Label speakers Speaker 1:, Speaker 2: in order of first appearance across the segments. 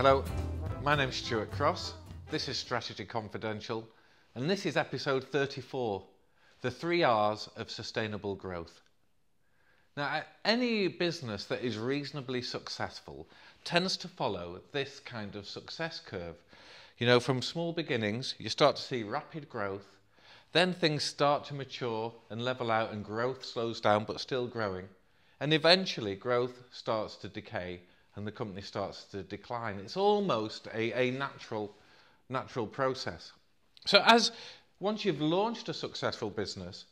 Speaker 1: Hello, my name's Stuart Cross, this is Strategy Confidential, and this is episode 34, the 3 R's of sustainable growth. Now, any business that is reasonably successful tends to follow this kind of success curve. You know, from small beginnings, you start to see rapid growth, then things start to mature and level out and growth slows down but still growing, and eventually growth starts to decay and the company starts to decline. It's almost a natural process. So once you've launched a successful business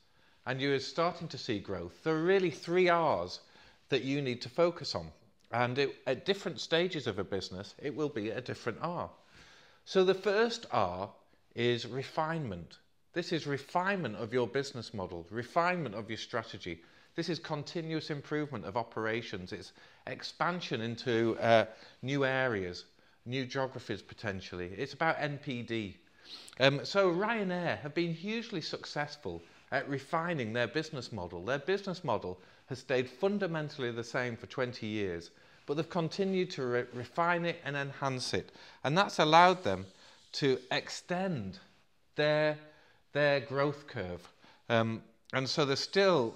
Speaker 1: and you're starting to see growth, there are really 3 R's that you need to focus on. And at different stages of a business, it will be a different R. So the first R is refinement. This is refinement of your business model, refinement of your strategy. This is continuous improvement of operations. It's expansion into new areas, new geographies potentially. It's about NPD. So Ryanair have been hugely successful at refining their business model. Their business model has stayed fundamentally the same for 20 years, but they've continued to refine it and enhance it. And that's allowed them to extend their growth curve. And so they're still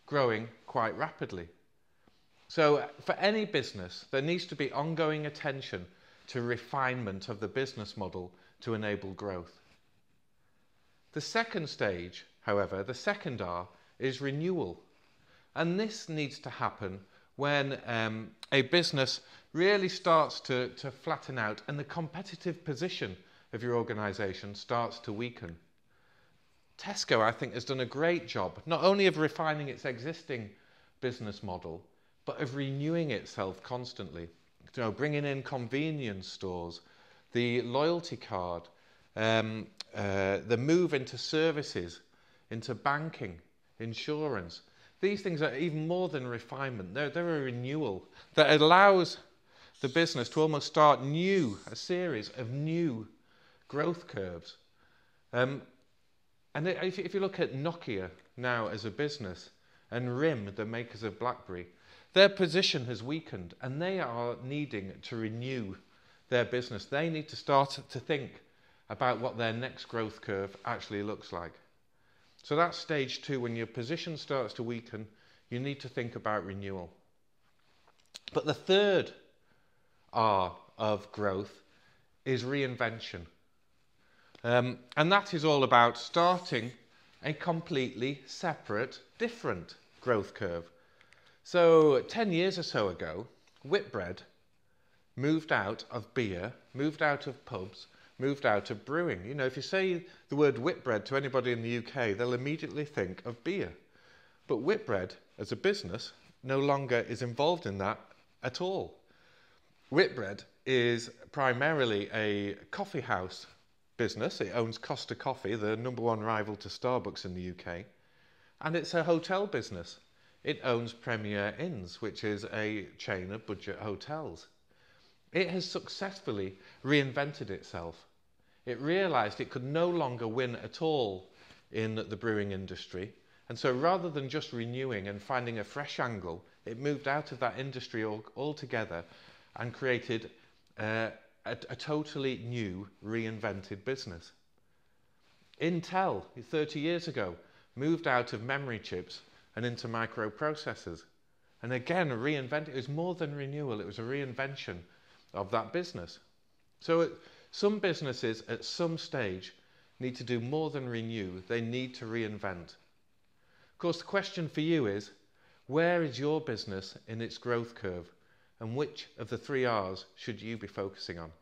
Speaker 1: growing quite rapidly. So for any business, there needs to be ongoing attention to refinement of the business model to enable growth. The second stage, however, the second R, is renewal. And this needs to happen when a business really starts to flatten out and the competitive position of your organisation starts to weaken. Tesco, I think, has done a great job, not only of refining its existing business model, but of renewing itself constantly. You know, bringing in convenience stores, the loyalty card, the move into services, into banking, insurance. These things are even more than refinement. They're a renewal that allows the business to almost start a series of new growth curves. And if you look at Nokia now as a business and RIM, the makers of BlackBerry, their position has weakened and they are needing to renew their business. They need to start to think about what their next growth curve actually looks like. So that's stage 2. When your position starts to weaken, you need to think about renewal. But the third R of growth is reinvention. And that is all about starting a completely separate, different growth curve. So 10 years or so ago, Whitbread moved out of beer, moved out of pubs, moved out of brewing. You know, if you say the word Whitbread to anybody in the UK, they'll immediately think of beer. But Whitbread, as a business, no longer is involved in that at all. Whitbread is primarily a coffee house business. It owns Costa Coffee, the #1 rival to Starbucks in the UK. And it's a hotel business. It owns Premier Inns, which is a chain of budget hotels. It has successfully reinvented itself. It realised it could no longer win at all in the brewing industry. And so rather than just renewing and finding a fresh angle, it moved out of that industry altogether and created a totally new, reinvented business. Intel, 30 years ago, moved out of memory chips and into microprocessors. And again, reinvented. It was more than renewal, it was a reinvention of that business. So some businesses at some stage need to do more than renew, they need to reinvent. Of course, the question for you is, where is your business in its growth curve? And which of the 3 R's should you be focusing on?